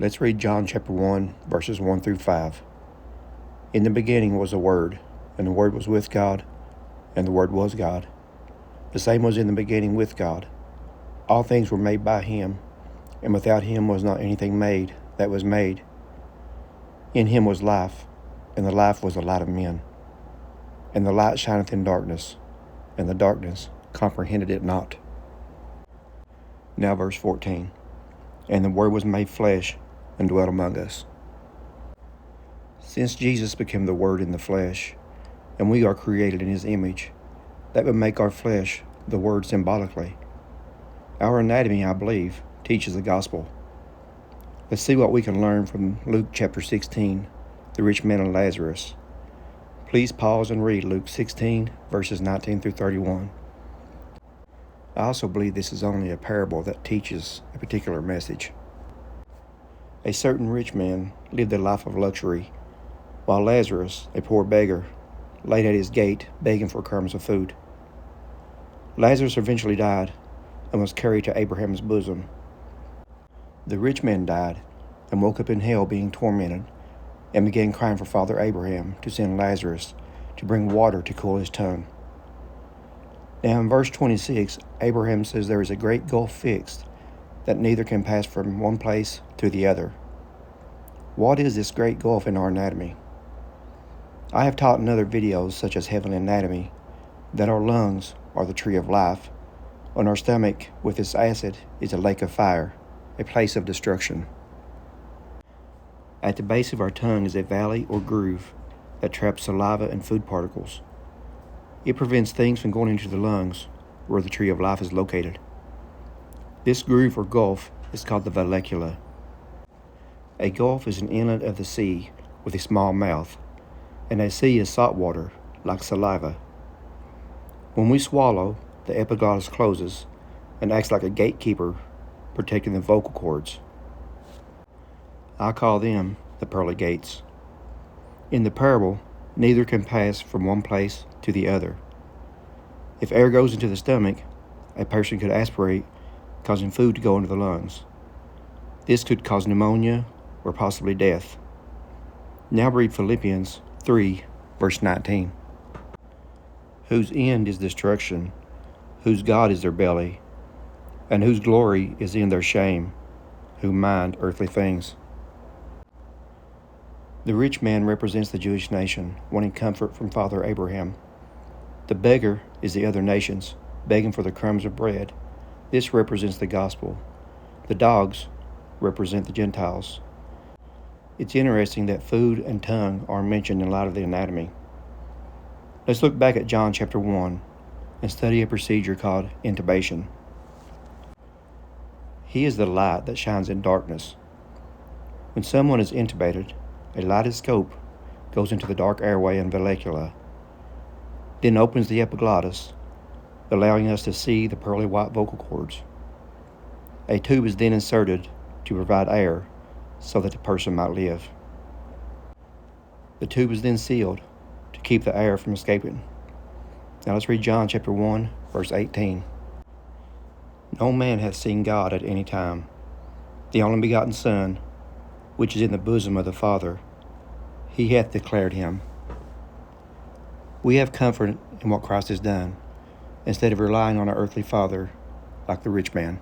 Let's read John chapter 1, verses 1 through 5. In the beginning was the Word, and the Word was with God, and the Word was God. The same was in the beginning with God. All things were made by him, and without him was not anything made that was made. In him was life, and the life was the light of men. And the light shineth in darkness, and the darkness comprehended it not. Now verse 14. And the Word was made flesh, and dwelt among us. Since Jesus became the Word in the flesh, and we are created in his image, that would make our flesh the Word symbolically. Our anatomy, I believe, teaches the gospel. Let's see what we can learn from Luke chapter 16, the Rich Man and Lazarus. Please pause and read Luke 16, verses 19 through 31. I also believe this is only a parable that teaches a particular message. A certain rich man lived a life of luxury, while Lazarus, a poor beggar, laid at his gate begging for crumbs of food. Lazarus eventually died and was carried to Abraham's bosom. The rich man died and woke up in hell being tormented, and began crying for Father Abraham to send Lazarus to bring water to cool his tongue. Now in verse 26, Abraham says there is a great gulf fixed, that neither can pass from one place to the other. What is this great gulf in our anatomy? I have taught in other videos, such as Heavenly Anatomy, that our lungs are the tree of life, and our stomach, with its acid, is a lake of fire, a place of destruction. At the base of our tongue is a valley or groove that traps saliva and food particles. It prevents things from going into the lungs, where the tree of life is located. This groove or gulf is called the vallecula. A gulf is an inlet of the sea with a small mouth, and a sea is salt water, like saliva. When we swallow, the epiglottis closes and acts like a gatekeeper, protecting the vocal cords. I call them the pearly gates. In the parable, neither can pass from one place to the other. If air goes into the stomach, a person could aspirate, causing food to go into the lungs. This could cause pneumonia or possibly death. Now read Philippians 3, verse 19. Whose end is destruction, whose God is their belly, and whose glory is in their shame, who mind earthly things. The rich man represents the Jewish nation, wanting comfort from Father Abraham. The beggar is the other nations, begging for the crumbs of bread. This represents the gospel. The dogs represent the Gentiles. It's interesting that food and tongue are mentioned in light of the anatomy. Let's look back at John chapter 1 and study a procedure called intubation. He is the light that shines in darkness. When someone is intubated, a lighted scope goes into the dark airway and vallecula, then opens the epiglottis, allowing us to see the pearly white vocal cords. A tube is then inserted to provide air so that the person might live. The tube is then sealed to keep the air from escaping. Now let's read John chapter 1, verse 18. No man hath seen God at any time. The only begotten Son, which is in the bosom of the Father, he hath declared him. We have comfort in what Christ has done, instead of relying on our earthly father like the rich man.